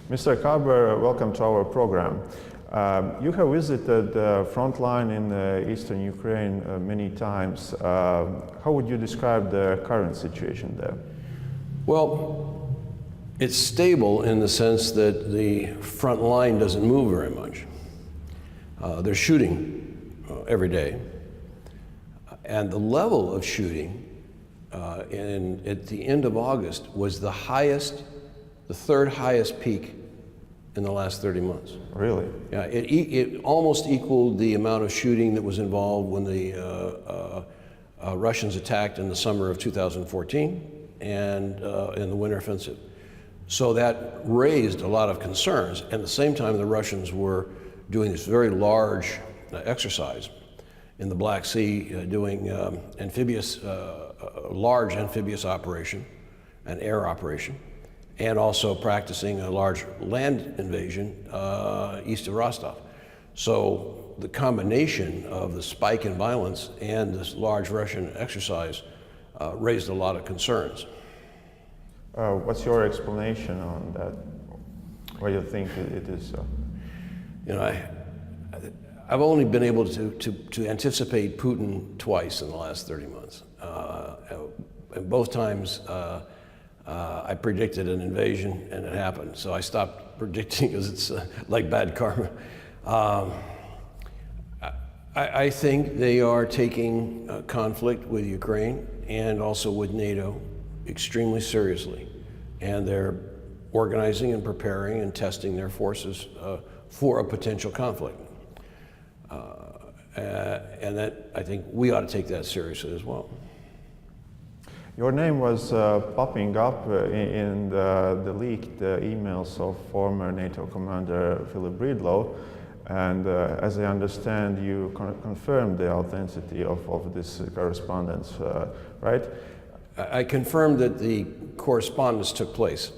Mr. Karber, welcome to our program. You have visited the front line in eastern Ukraine many times. How would you describe the current situation there? Well, it's stable in the sense that the front line doesn't move very much. They're shooting every day. And the level of shooting at the end of August was the third highest peak in the last 30 months. Really? Yeah, it almost equaled the amount of shooting that was involved when the Russians attacked in the summer of 2014 and in the winter offensive. So that raised a lot of concerns. At the same time, the Russians were doing this very large exercise in the Black Sea, doing large amphibious operation, an air operation, and also practicing a large land invasion east of Rostov. So the combination of the spike in violence and this large Russian exercise raised a lot of concerns. What's your explanation on that? Why you think it is so? You know, I've only been able to anticipate Putin twice in the last 30 months. And both times I predicted an invasion and it happened. So I stopped predicting because it's like bad karma. I think they are taking conflict with Ukraine and also with NATO extremely seriously. And they're organizing and preparing and testing their forces for a potential conflict. And that, I think we ought to take that seriously as well. Your name was popping up in the leaked emails of former NATO commander Philip Breedlove, and as I understand, you confirmed the authenticity of this correspondence, right? I confirmed that the correspondence took place.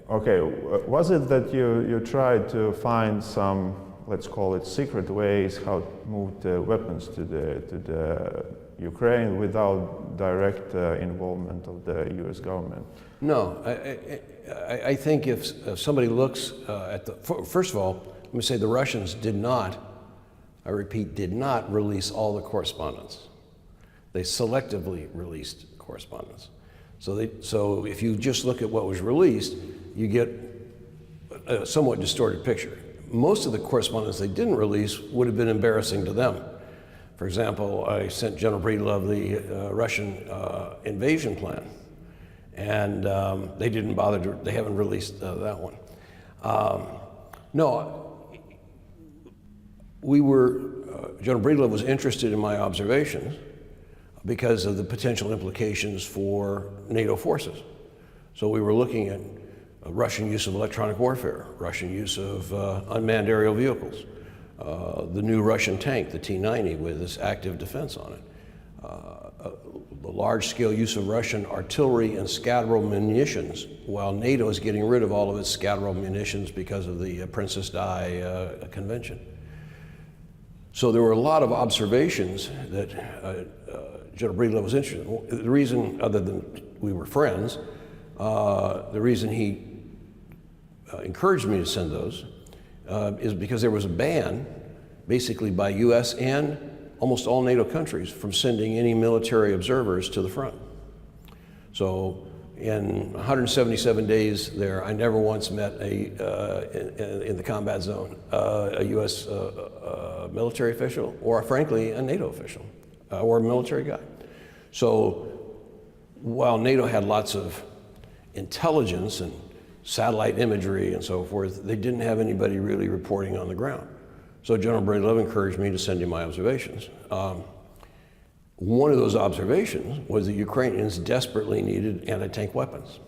Okay, was it that you tried to find some, let's call it secret ways how to move the weapons to the Ukraine without direct involvement of the U.S. government? No, I think if somebody looks at the, first of all, let me say the Russians did not, I repeat, did not release all the correspondence. They selectively released correspondence. So if you just look at what was released, you get a somewhat distorted picture. Most of the correspondence they didn't release would have been embarrassing to them. For example, I sent General Breedlove the Russian invasion plan, and they didn't bother to, they haven't released that one. No, General Breedlove was interested in my observations because of the potential implications for NATO forces. So we were looking at Russian use of electronic warfare, Russian use of unmanned aerial vehicles, the new Russian tank, the T-90, with this active defense on it, the large-scale use of Russian artillery and scatterable munitions, while NATO is getting rid of all of its scatterable munitions because of the Princess Di Convention. So there were a lot of observations that General Breedlove was interested in. The reason, other than we were friends, the reason he encouraged me to send those is because there was a ban, basically by US and almost all NATO countries, from sending any military observers to the front. So in 177 days there, I never once met in the combat zone a US military official, or frankly, a NATO official, or a military guy. So while NATO had lots of intelligence and satellite imagery and so forth, they didn't have anybody really reporting on the ground. So General Breedlove encouraged me to send him my observations. One of those observations was the Ukrainians desperately needed anti-tank weapons.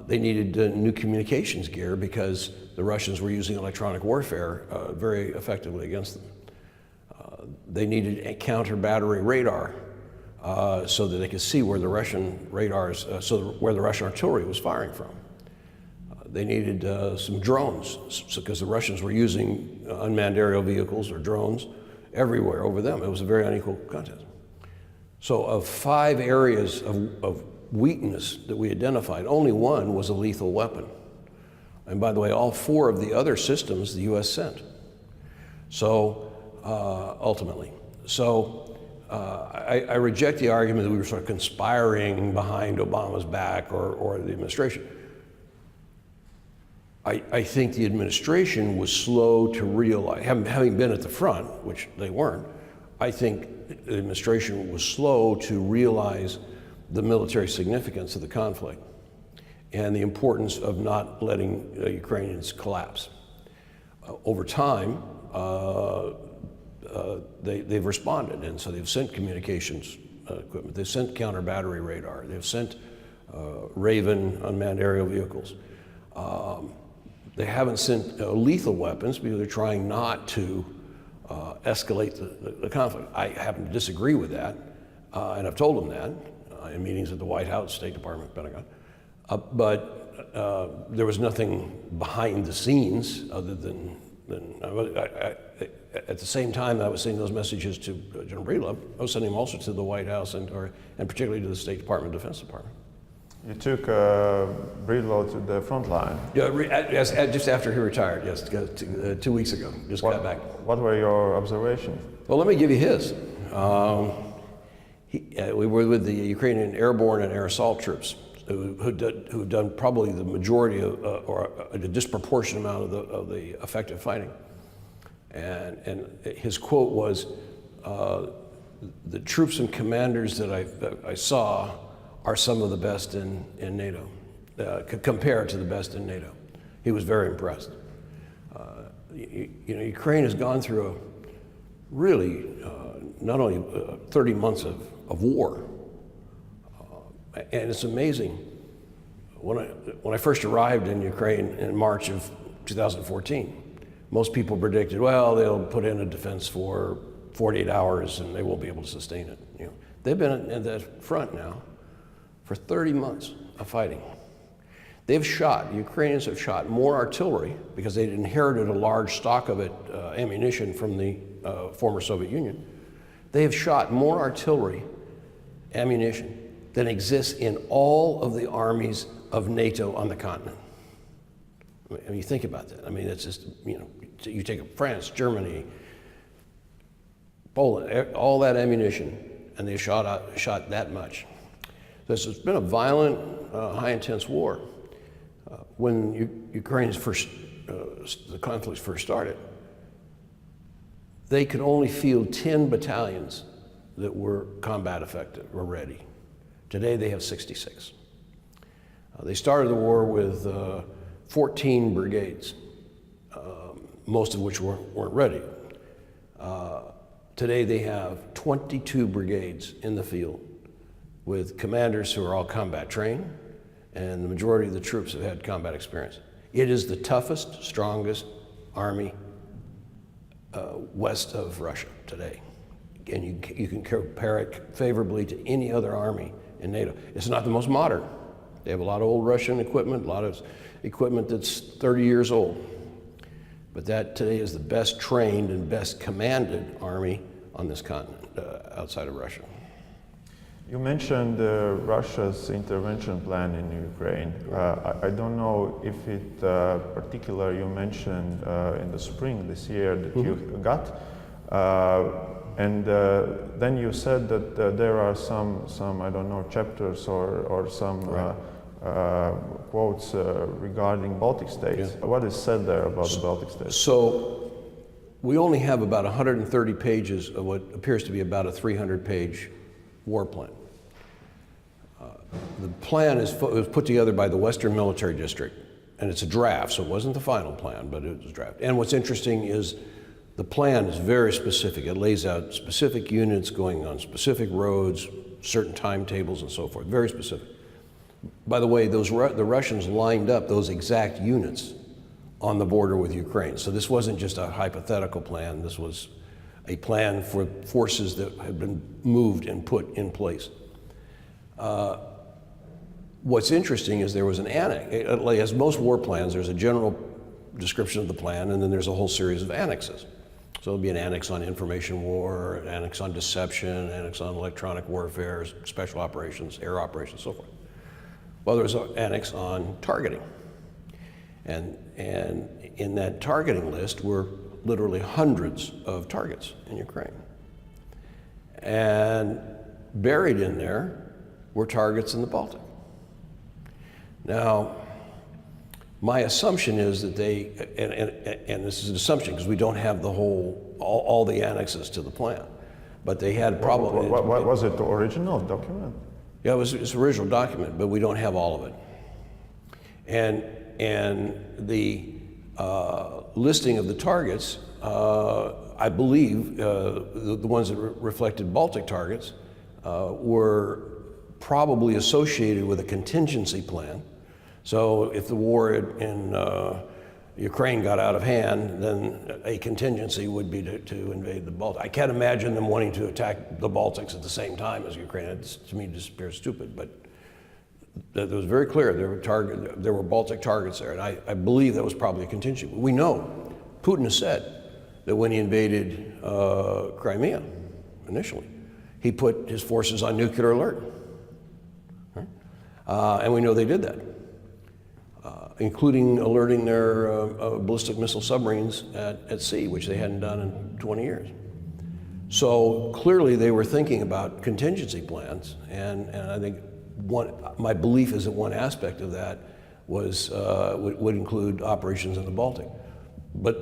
They needed new communications gear because the Russians were using electronic warfare very effectively against them. They needed a counter-battery radar so that they could see where the Russian radars, where the Russian artillery was firing from. They needed some drones, because the Russians were using unmanned aerial vehicles or drones everywhere over them. It was a very unequal contest. So of 5 areas of weakness that we identified, only one was a lethal weapon. And by the way, all 4 of the other systems the U.S. sent. So, ultimately. So, I reject the argument that we were sort of conspiring behind Obama's back or the administration. I think the administration was slow to realize, having been at the front, which they weren't, I think the administration was slow to realize the military significance of the conflict and the importance of not letting Ukrainians collapse. Over time, they've responded, and so they've sent communications equipment, they've sent counter-battery radar, they've sent Raven unmanned aerial vehicles. They haven't sent lethal weapons because they're trying not to escalate the conflict. I happen to disagree with that, and I've told them that in meetings at the White House, State Department, Pentagon. But there was nothing behind the scenes other than at the same time that I was sending those messages to General Breedlove, I was sending them also to the White House and particularly to the State Department, Defense Department. You took Breedlove to the front line. Yeah, just after he retired, yes, 2 weeks ago, got back. What were your observations? Well, let me give you his. We were with the Ukrainian airborne and air assault troops who've done probably the majority or a disproportionate amount of the effective fighting. And his quote was, the troops and commanders that I saw are some of the best in NATO, compared to the best in NATO. He was very impressed. Ukraine has gone through a really, not only 30 months of war, and it's amazing. When I first arrived in Ukraine in March of 2014, most people predicted, well, they'll put in a defense for 48 hours and they won't be able to sustain it. They've been at the front now for 30 months of fighting. The Ukrainians have shot more artillery because they'd inherited a large stock of it, ammunition from the former Soviet Union. They have shot more artillery ammunition than exists in all of the armies of NATO on the continent. I mean, you think about that. I mean, it's just, you take France, Germany, Poland, all that ammunition, and they shot that much. This has been a violent, high-intense war. When the conflict first started, they could only field 10 battalions that were combat effective or ready. Today they have 66. They started the war with 14 brigades, most of which weren't ready. Today they have 22 brigades in the field with commanders who are all combat trained, and the majority of the troops have had combat experience. It is the toughest, strongest army west of Russia today. And you can compare it favorably to any other army in NATO. It's not the most modern. They have a lot of old Russian equipment, a lot of equipment that's 30 years old. But that today is the best trained and best commanded army on this continent, outside of Russia. You mentioned Russia's intervention plan in Ukraine. I don't know if it particular you mentioned in the spring this year that you got. And then you said that there are some I don't know, chapters or some quotes regarding Baltic states. Yeah. What is said there about the Baltic states? So we only have about 130 pages of what appears to be about a 300-page war plan. The plan was put together by the Western Military District, and it's a draft, so it wasn't the final plan, but it was a draft. And what's interesting is the plan is very specific. It lays out specific units going on specific roads, certain timetables and so forth, very specific. By the way, the Russians lined up those exact units on the border with Ukraine. So this wasn't just a hypothetical plan, this was a plan for forces that had been moved and put in place. What's interesting is there was an annex. As most war plans, there's a general description of the plan, and then there's a whole series of annexes. So there'll be an annex on information war, an annex on deception, an annex on electronic warfare, special operations, air operations, so forth. Well, there's an annex on targeting. And in that targeting list were literally hundreds of targets in Ukraine. And buried in there were targets in the Baltic. Now, my assumption is that they, and this is an assumption because we don't have the all the annexes to the plan, but they had probably. What was it, the original document? Yeah, it's an original document, but we don't have all of it. And the listing of the targets, I believe, the ones that reflected Baltic targets were probably associated with a contingency plan. So if the war in Ukraine got out of hand, then a contingency would be to invade the Baltic. I can't imagine them wanting to attack the Baltics at the same time as Ukraine. It's, to me, just appears stupid, but it was very clear there were Baltic targets there, and I believe that was probably a contingency. We know Putin has said that when he invaded Crimea initially, he put his forces on nuclear alert. Right? And we know they did that, including alerting their ballistic missile submarines at sea, which they hadn't done in 20 years. So clearly they were thinking about contingency plans, and I think my belief is that one aspect of that was would include operations in the Baltic. But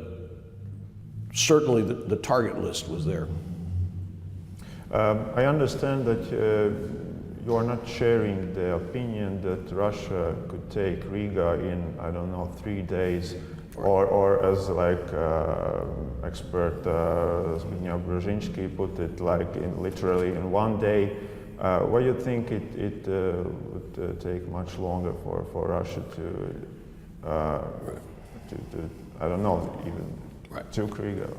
certainly the target list was there. I understand that you are not sharing the opinion that Russia could take Riga in, I don't know, 3 days, or as like expert Zbigniew Brzezinski put it, like literally in 1 day. Why do you think it would take much longer for Russia to I don't know, even took Riga?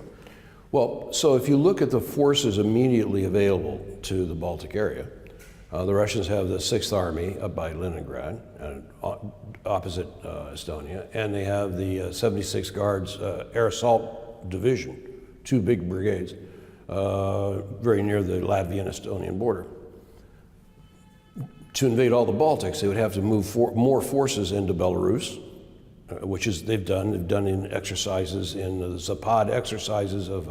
Well, so if you look at the forces immediately available to the Baltic area, the Russians have the 6th Army up by Leningrad, opposite Estonia, and they have the 76th Guards Air Assault Division, 2 big brigades, very near the Latvian-Estonian border. To invade all the Baltics, they would have to move more forces into Belarus, which is they've done in exercises in the Zapad exercises of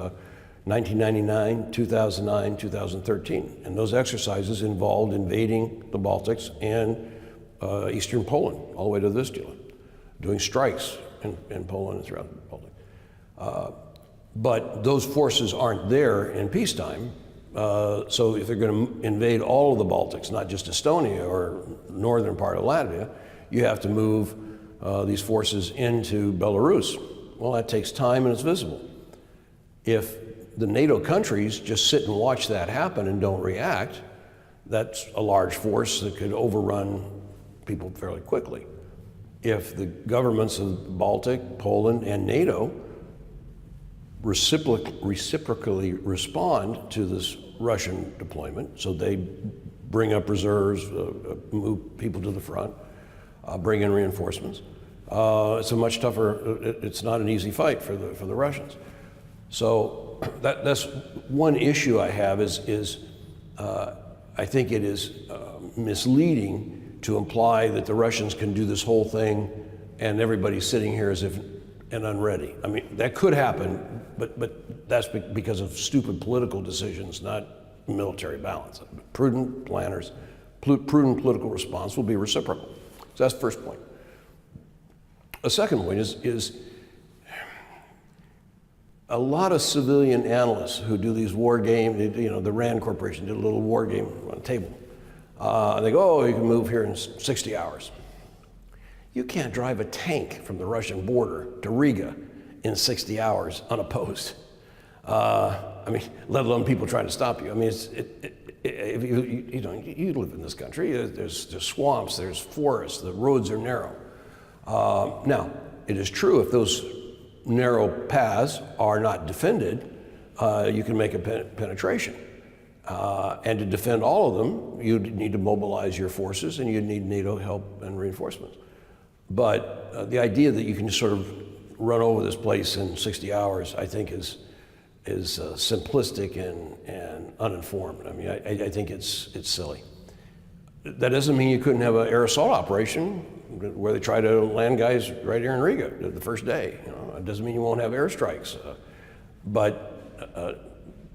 1999, 2009, 2013. And those exercises involved invading the Baltics and eastern Poland, all the way to Vistula, doing strikes in Poland and throughout the Baltic. But those forces aren't there in peacetime. So if they're going to invade all of the Baltics, not just Estonia or northern part of Latvia, you have to move these forces into Belarus. Well, that takes time and it's visible. If the NATO countries just sit and watch that happen and don't react, that's a large force that could overrun people fairly quickly. If the governments of the Baltic, Poland, and NATO reciprocally respond to this Russian deployment, so they bring up reserves, move people to the front, bring in reinforcements, it's a much tougher, it's not an easy fight for the Russians. So that's one issue I have is I think it is misleading to imply that the Russians can do this whole thing and everybody's sitting here as if and unready. I mean, that could happen, but that's because of stupid political decisions, not military balance. Prudent planners, prudent political response will be reciprocal. So that's the first point. A second point is a lot of civilian analysts who do these war games, you know, the RAND Corporation did a little war game on the table. And they go, oh, you can move here in 60 hours. You can't drive a tank from the Russian border to Riga in 60 hours unopposed. I mean, let alone people trying to stop you. I mean, if you live in this country, there's swamps, there's forests, the roads are narrow. Now, it is true if those narrow paths are not defended, you can make a penetration. And to defend all of them, you need to mobilize your forces and you need NATO help and reinforcements. But the idea that you can just sort of run over this place in 60 hours, I think is simplistic and uninformed. I mean, I think it's silly. That doesn't mean you couldn't have an air assault operation where they try to land guys right here in Riga the first day. It doesn't mean you won't have airstrikes, but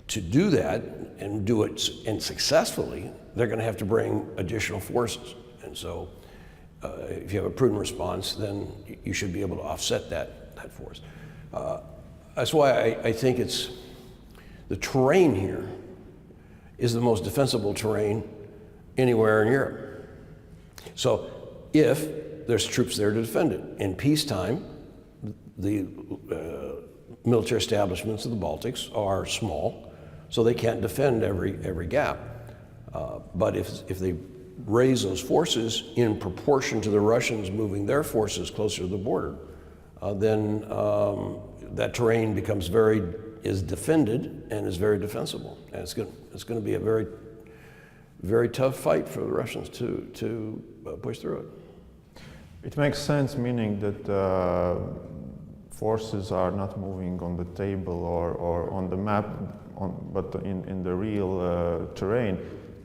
to do that and do it and successfully, they're going to have to bring additional forces. And so if you have a prudent response, then you should be able to offset that force. That's why I think the terrain here is the most defensible terrain anywhere in Europe. So if there's troops there to defend it. In peacetime, the military establishments of the Baltics are small, so they can't defend every gap. But if they raise those forces in proportion to the Russians moving their forces closer to the border, then that terrain becomes is defended and is very defensible. And it's going to be a very, very tough fight for the Russians to push through it. It makes sense, meaning that forces are not moving on the table or on the map, but in the real terrain.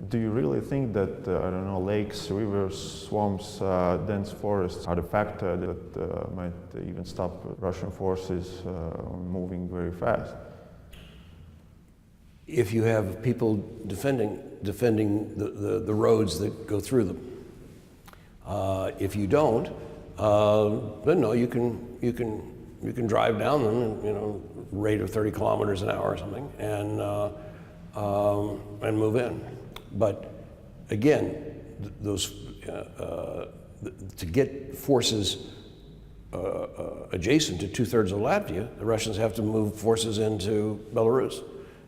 Do you really think that, I don't know, lakes, rivers, swamps, dense forests are the factor that might even stop Russian forces moving very fast? If you have people defending the roads that go through them. If you don't, then no, you can drive down them, rate of 30 kilometers an hour or something, and move in. But again, to get forces adjacent to 2/3 of Latvia, the Russians have to move forces into Belarus.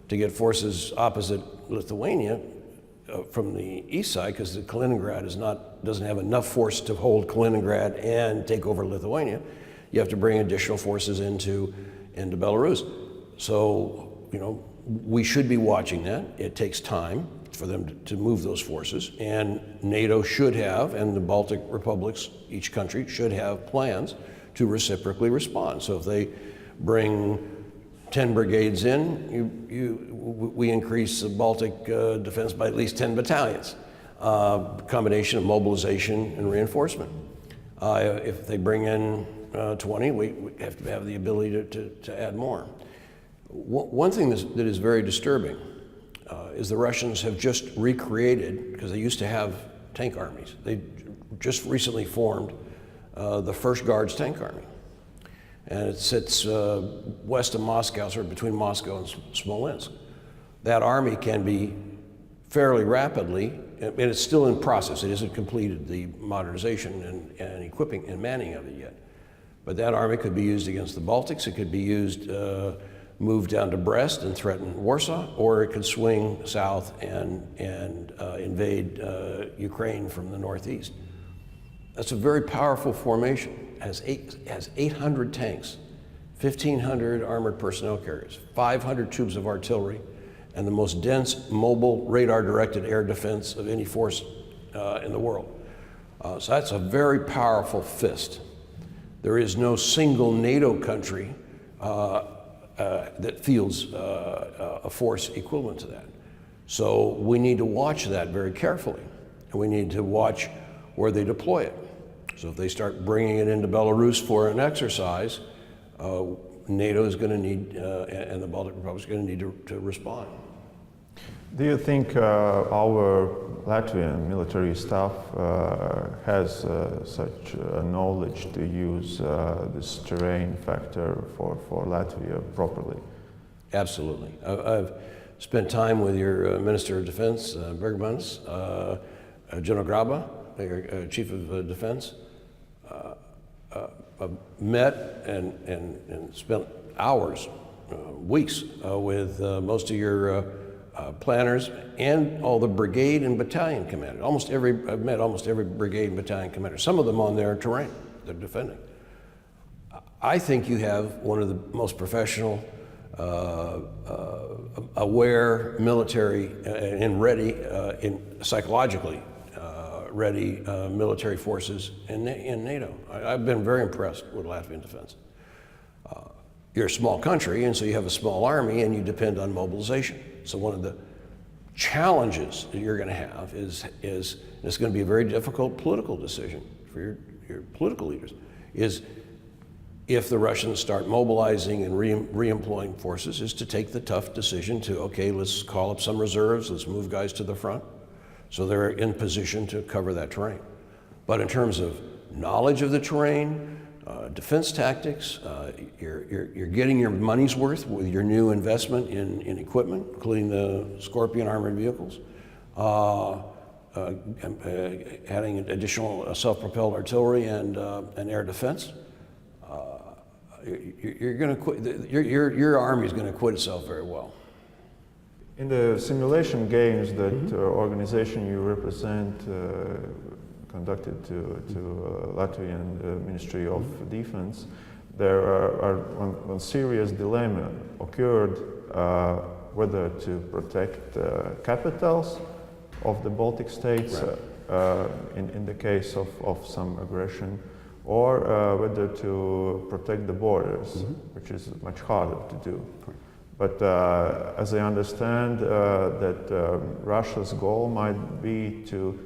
To get forces opposite Lithuania from the east side, because Kaliningrad doesn't have enough force to hold Kaliningrad and take over Lithuania, you have to bring additional forces into Belarus. So, we should be watching that. It takes time for them to move those forces, and NATO should have, and the Baltic republics, each country should have plans to reciprocally respond. So if they bring 10 brigades in, we increase the Baltic defense by at least 10 battalions. Combination of mobilization and reinforcement. If they bring in 20, we have to have the ability to add more. One thing that is very disturbing is the Russians have just recreated, because they used to have tank armies. They just recently formed the 1st Guards Tank Army. And it sits west of Moscow, sort of between Moscow and Smolensk. That army can be fairly rapidly, and it's still in process. It hasn't completed the modernization and equipping and manning of it yet. But that army could be used against the Baltics. It could be used, move down to Brest and threaten Warsaw, or it could swing south and invade Ukraine from the northeast. That's a very powerful formation. Has 800 tanks, 1,500 armored personnel carriers, 500 tubes of artillery, and the most dense mobile radar-directed air defense of any force in the world. So that's a very powerful fist. There is no single NATO country that fields a force equivalent to that. So we need to watch that very carefully, and we need to watch where they deploy it. So if they start bringing it into Belarus for an exercise, NATO is going to need, and the Baltic Republic is going to need to respond. Do you think our Latvian military staff has such knowledge to use this terrain factor for Latvia properly? Absolutely. I've spent time with your Minister of Defense, Bergmans, General Graba, your Chief of Defense. Met and spent hours, weeks with most of your planners and all the brigade and battalion commanders. I've met almost every brigade and battalion commander, some of them on their terrain they're defending. I think you have one of the most professional, aware military and ready, psychologically ready military forces in NATO. I've been very impressed with Latvian defense. You're a small country, and so you have a small army, and you depend on mobilization. So one of the challenges that you're going to have is it's going to be a very difficult political decision for your political leaders, is if the Russians start mobilizing and re-employing forces, is to take the tough decision to, okay, let's call up some reserves, let's move guys to the front, so they're in position to cover that terrain. But in terms of knowledge of the terrain, defense tactics, you're getting your money's worth with your new investment in equipment, including the Scorpion armored vehicles, adding additional self-propelled artillery and air defense. You're going to quit. Your army is going to acquit itself very well. In the simulation games that organization you represent conducted to Latvian Ministry of Defense, there are one serious dilemma occurred whether to protect capitals of the Baltic states in the case of some aggression, or whether to protect the borders, which is much harder to do. But as I understand, that Russia's goal might be to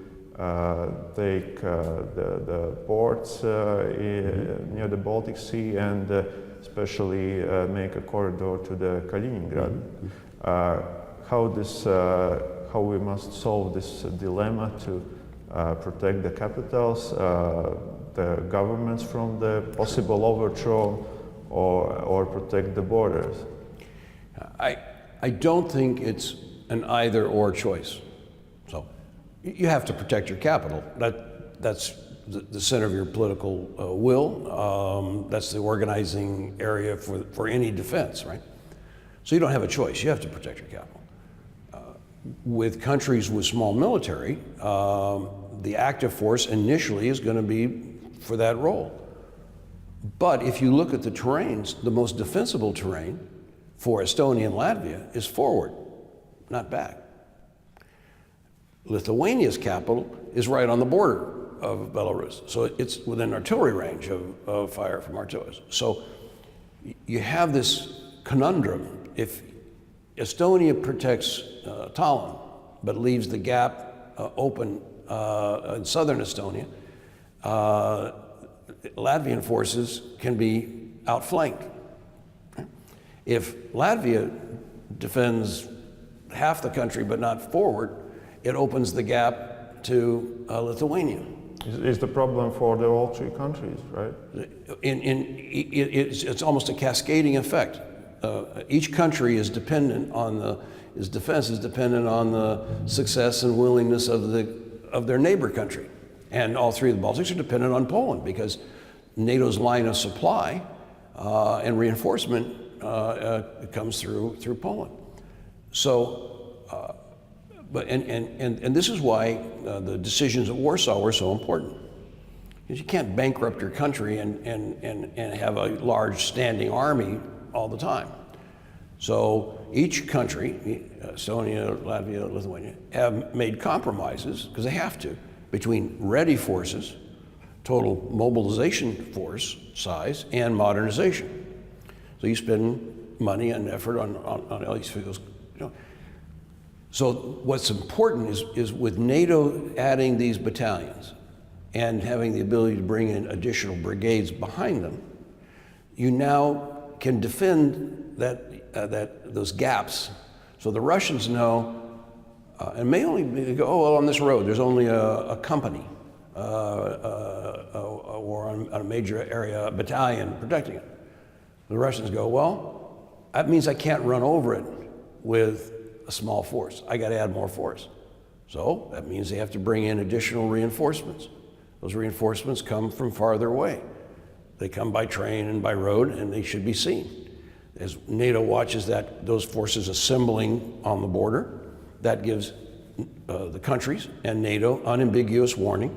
take the ports near the Baltic Sea and especially make a corridor to the Kaliningrad. How we must solve this dilemma to protect the capitals, the governments from the possible overthrow, or protect the borders? I don't think it's an either-or choice. So you have to protect your capital. That's the center of your political will. That's the organizing area for any defense, right? So you don't have a choice. You have to protect your capital. With countries with small military, the active force initially is going to be for that role. But if you look at the terrains, the most defensible terrain for Estonia and Latvia is forward, not back. Lithuania's capital is right on the border of Belarus, so it's within artillery range of fire from artillery. So you have this conundrum. If Estonia protects Tallinn, but leaves the gap open in southern Estonia, Latvian forces can be outflanked. If Latvia defends half the country but not forward, it opens the gap to Lithuania. Is the problem for all three countries, right? It's almost a cascading effect. Each country is dependent on its defense is dependent on the success and willingness of their neighbor country. And all three of the Baltics are dependent on Poland because NATO's line of supply and reinforcement comes through Poland. So, and this is why the decisions at Warsaw were so important. Because you can't bankrupt your country and have a large standing army all the time. So each country, Estonia, Latvia, Lithuania, have made compromises, because they have to, between ready forces, total mobilization force size, and modernization. So you spend money and effort on all these fields. So what's important is with NATO adding these battalions and having the ability to bring in additional brigades behind them, you now can defend those gaps. So the Russians know, and may only go, oh, well, on this road, there's only a company or on a major area, a battalion protecting it. The Russians go, well, that means I can't run over it with a small force. I got to add more force. So that means they have to bring in additional reinforcements. Those reinforcements come from farther away. They come by train and by road, and they should be seen. As NATO watches those forces assembling on the border, that gives the countries and NATO unambiguous warning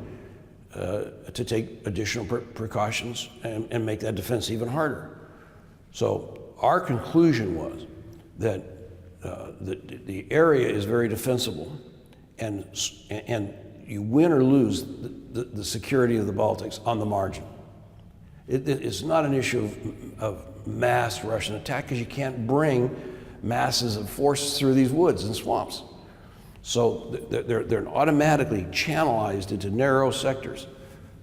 to take additional precautions and make that defense even harder. So our conclusion was that the area is very defensible, and you win or lose the security of the Baltics on the margin. It's not an issue of mass Russian attack, because you can't bring masses of forces through these woods and swamps. So they're automatically channelized into narrow sectors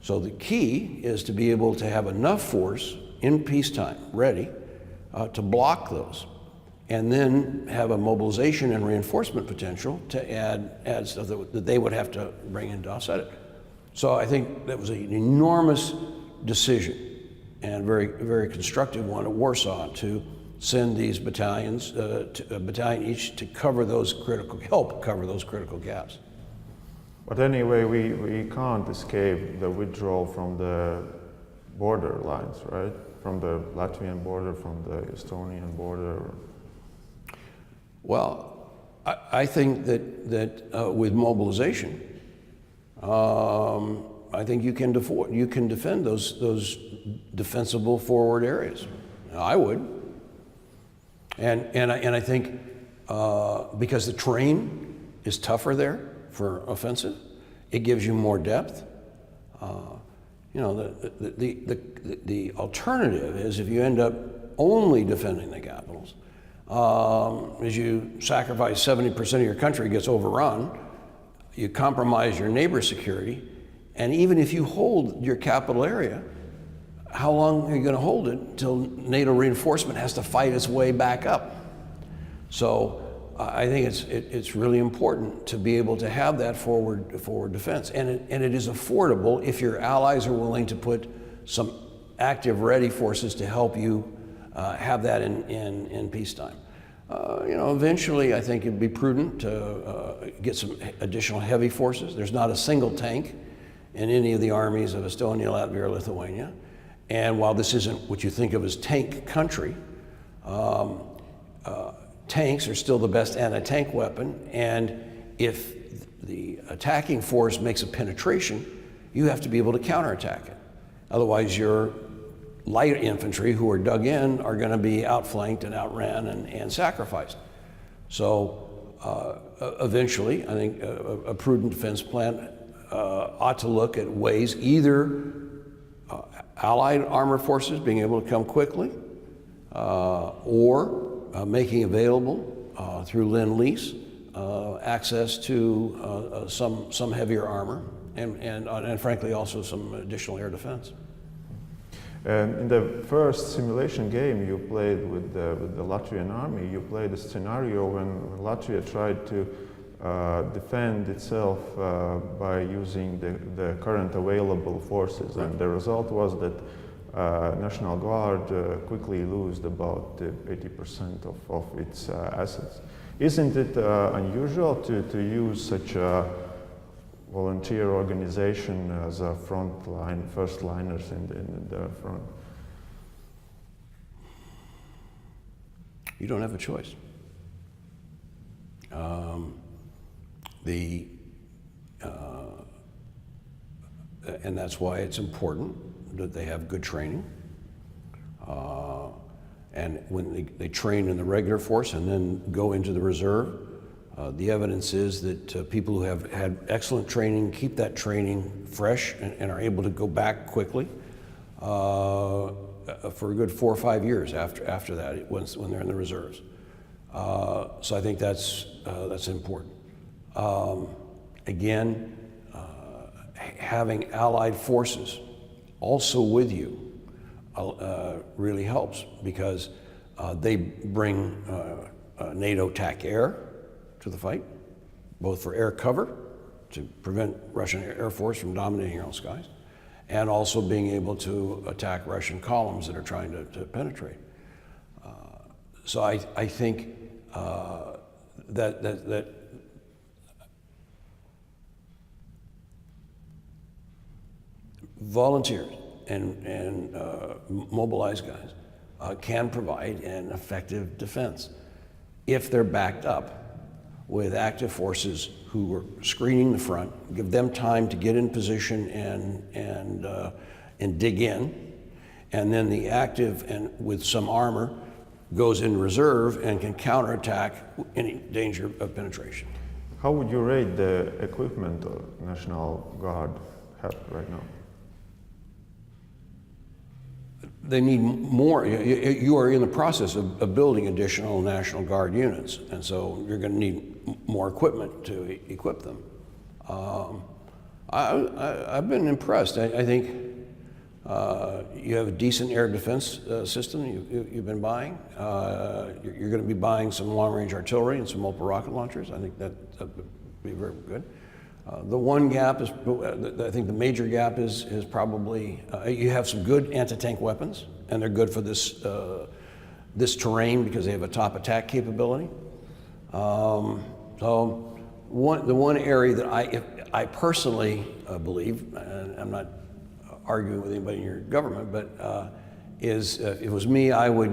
So the key is to be able to have enough force in peacetime ready to block those, and then have a mobilization and reinforcement potential to add stuff that they would have to bring in to offset it. So I think that was an enormous decision, and very, very constructive one at Warsaw, to send these battalions, a battalion each, to cover those help cover those critical gaps. But anyway, we can't escape the withdrawal from the border lines, right? From the Latvian border, from the Estonian border. Well, I think that with mobilization, I think you can defend those defensible forward areas. I would, and I think because the terrain is tougher there for offensive, it gives you more depth. You know, the alternative is, if you end up only defending the capitals, as you sacrifice 70% of your country gets overrun, you compromise your neighbor's security, and even if you hold your capital area, how long are you going to hold it until NATO reinforcement has to fight its way back up? So I think it's really important to be able to have that forward defense, and it is affordable if your allies are willing to put some active ready forces to help you have that in peacetime. You know, eventually I think it'd be prudent to get some additional heavy forces. There's not a single tank in any of the armies of Estonia, Latvia, or Lithuania. And while this isn't what you think of as tank country, tanks are still the best anti-tank weapon, and if the attacking force makes a penetration, you have to be able to counterattack it. Otherwise, your light infantry who are dug in are going to be outflanked and outran and sacrificed. So eventually, I think a prudent defense plan ought to look at ways, either Allied armored forces being able to come quickly, or making available through Lend-Lease access to some heavier armor, and frankly also some additional air defense. And in the first simulation game you played with the Latvian army, you played a scenario when Latvia tried to defend itself by using the current available forces, and the result was that National Guard quickly lost about 80% of its assets. Isn't it unusual to use such a volunteer organization as a front line, first liners in the front? You don't have a choice. And that's why it's important that they have good training. And when they train in the regular force and then go into the reserve, the evidence is that people who have had excellent training keep that training fresh and are able to go back quickly for a good 4 or 5 years after that, when they're in the reserves. So I think that's important. Again, having allied forces also with you really helps, because they bring NATO TAC air to the fight, both for air cover to prevent Russian Air Force from dominating our skies, and also being able to attack Russian columns that are trying to penetrate. So I think that volunteers and mobilized guys can provide an effective defense if they're backed up with active forces who are screening the front, give them time to get in position and dig in, and then the active and with some armor goes in reserve and can counterattack any danger of penetration. How would you rate the equipment of National Guard have right now? They need more. You are in the process of building additional National Guard units, and so you're going to need more equipment to equip them. I've been impressed. I think you have a decent air defense system you've been buying. You're going to be buying some long-range artillery and some multiple rocket launchers. I think that would be very good. The one gap is, I think the major gap is probably, you have some good anti-tank weapons, and they're good for this, this terrain because they have a top attack capability. So the one area that I personally believe, and I'm not arguing with anybody in your government, but is if it was me, I would,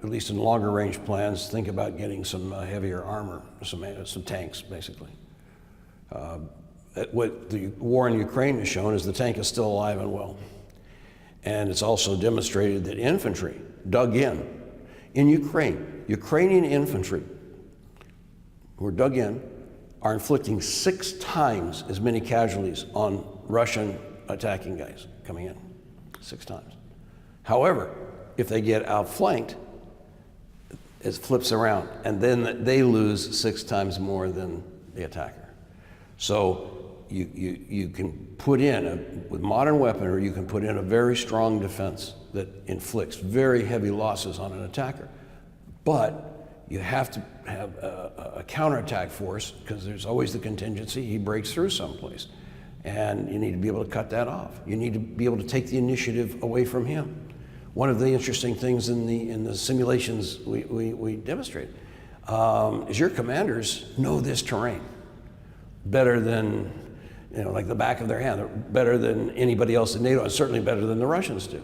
at least in longer range plans, think about getting some heavier armor, some tanks, basically. What the war in Ukraine has shown is the tank is still alive and well. And it's also demonstrated that infantry dug in Ukraine, Ukrainian infantry who are dug in are inflicting 6 times as many casualties on Russian attacking guys coming in, 6 times. However, if they get outflanked, it flips around, and then they lose 6 times more than the attacker. So you can put in, with modern weaponry, you can put in a very strong defense that inflicts very heavy losses on an attacker. But you have to have a counterattack force, because there's always the contingency he breaks through someplace. And you need to be able to cut that off. You need to be able to take the initiative away from him. One of the interesting things in the simulations we demonstrated is your commanders know this terrain better than, like the back of their hand, better than anybody else in NATO, and certainly better than the Russians do.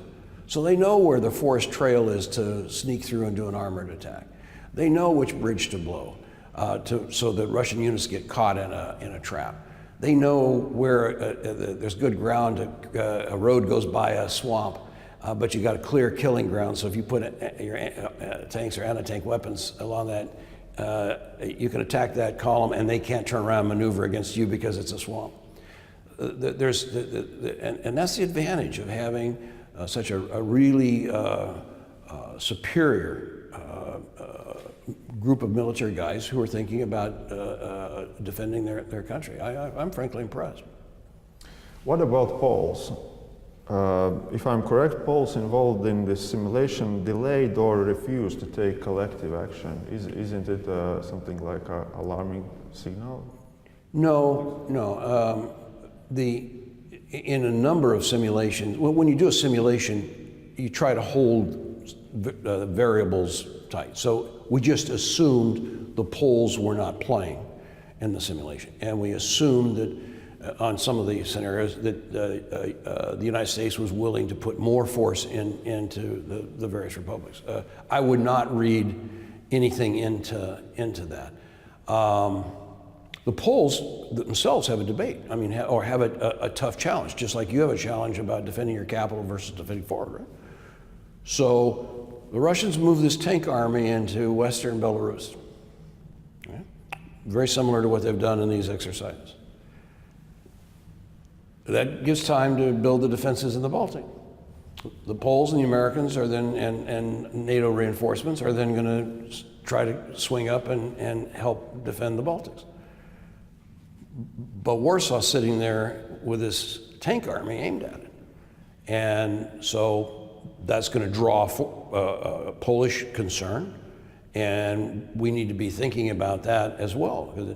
So they know where the forest trail is to sneak through and do an armored attack. They know which bridge to blow so that Russian units get caught in a trap. They know where there's good ground, a road goes by a swamp, but you got a clear killing ground. So if you put your tanks or anti-tank weapons along that, you can attack that column and they can't turn around and maneuver against you because it's a swamp. And that's the advantage of having such a really superior group of military guys who are thinking about defending their country. I'm frankly impressed. What about Poles? If I'm correct, Poles involved in this simulation delayed or refused to take collective action. Isn't it something like an alarming signal? No. In a number of simulations, when you do a simulation, you try to hold variables tight. So we just assumed the Poles were not playing in the simulation, and we assumed that on some of the scenarios that the United States was willing to put more force into the various republics. I would not read anything into that. The Poles themselves have a debate, or have a tough challenge, just like you have a challenge about defending your capital versus defending forward, right? So the Russians moved this tank army into Western Belarus, right? Very similar to what they've done in these exercises. That gives time to build the defenses in the Baltic. The Poles and the Americans are then, and NATO reinforcements are then going to try to swing up and help defend the Baltics. But Warsaw's sitting there with this tank army aimed at it. And so that's going to draw Polish concern, and we need to be thinking about that as well, because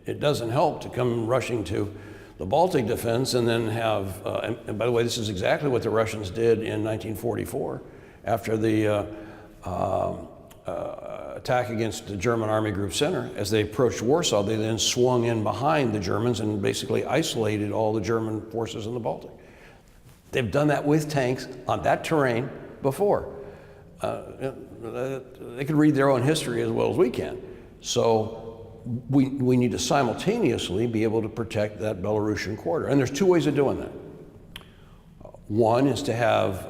it doesn't help to come rushing to the Baltic defense and then have, and by the way, this is exactly what the Russians did in 1944 after the attack against the German Army Group Center. As they approached Warsaw, they then swung in behind the Germans and basically isolated all the German forces in the Baltic. They've done that with tanks on that terrain before. They can read their own history as well as we can. So we need to simultaneously be able to protect that Belarusian corridor. And there's 2 ways of doing that. One is to have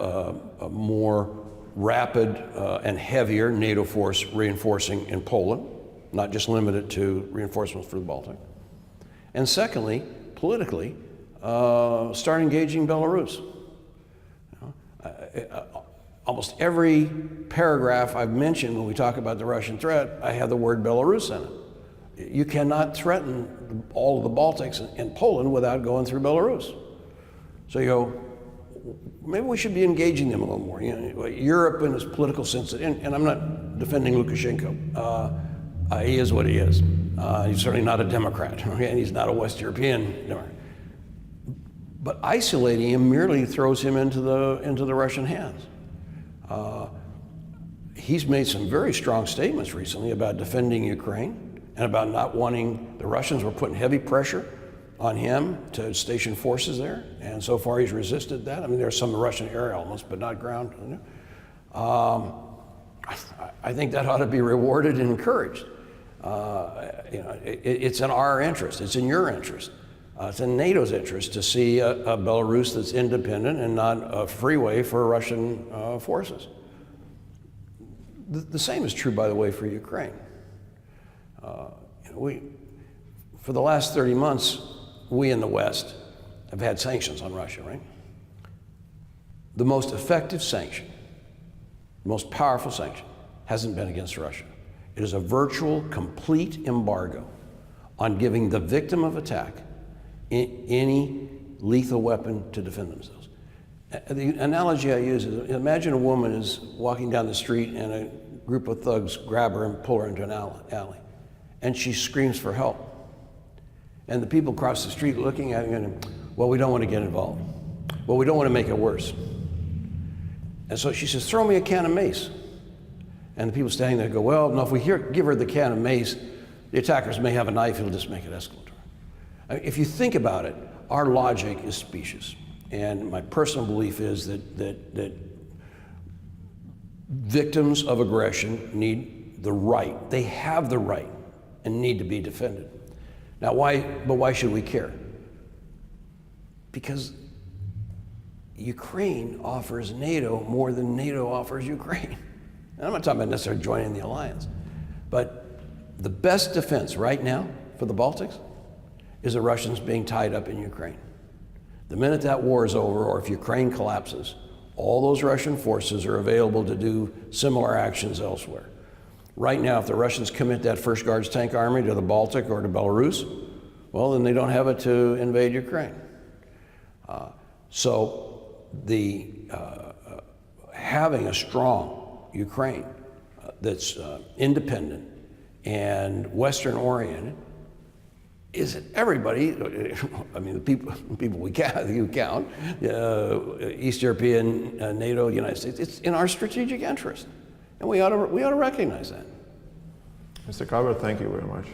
a more rapid and heavier NATO force reinforcing in Poland, not just limited to reinforcements for the Baltic. And secondly, politically, start engaging Belarus. Almost every paragraph I've mentioned when we talk about the Russian threat, I have the word Belarus in it. you cannot threaten all of the Baltics and Poland without going through Belarus. So you go, maybe we should be engaging them a little more. You know, Europe in its political sense, and I'm not defending Lukashenko. He is what he is. He's certainly not a Democrat, okay? And he's not a West European Democrat. But isolating him merely throws him into the Russian hands. He's made some very strong statements recently about defending Ukraine and about not wanting, the Russians were putting heavy pressure on him to station forces there, and so far he's resisted that. I mean, there's some Russian air elements, but not ground. You know? I think that ought to be rewarded and encouraged. You know, it's in our interest, it's in your interest. It's in NATO's interest to see a Belarus that's independent and not a freeway for Russian forces. The same is true, by the way, for Ukraine. You know, for the last 30 months, we in the West have had sanctions on Russia, right? The most effective sanction, the most powerful sanction, hasn't been against Russia. It is a virtual, complete embargo on giving the victim of attack any lethal weapon to defend themselves. The analogy I use is, imagine a woman is walking down the street and a group of thugs grab her and pull her into an alley, and she screams for help. And the people across the street looking at her and, well, we don't want to get involved. Well, we don't want to make it worse. And so she says, throw me a can of mace. And the people standing there go, well, no, if we give her the can of mace, the attackers may have a knife, it'll just make it escalate. I mean, if you think about it, our logic is specious. And my personal belief is that victims of aggression need the right. They have the right and need to be defended. Now, why should we care? Because Ukraine offers NATO more than NATO offers Ukraine. And I'm not talking about necessarily joining the alliance, but the best defense right now for the Baltics is the Russians being tied up in Ukraine. The minute that war is over, or if Ukraine collapses, all those Russian forces are available to do similar actions elsewhere. Right now, if the Russians commit that First Guards Tank Army to the Baltic or to Belarus, well, then they don't have it to invade Ukraine. So having a strong Ukraine that's independent and Western-oriented is everybody. I mean, the people we count, East European, NATO, United States. It's in our strategic interest, and we ought to recognize that. Mr. Karber, thank you very much.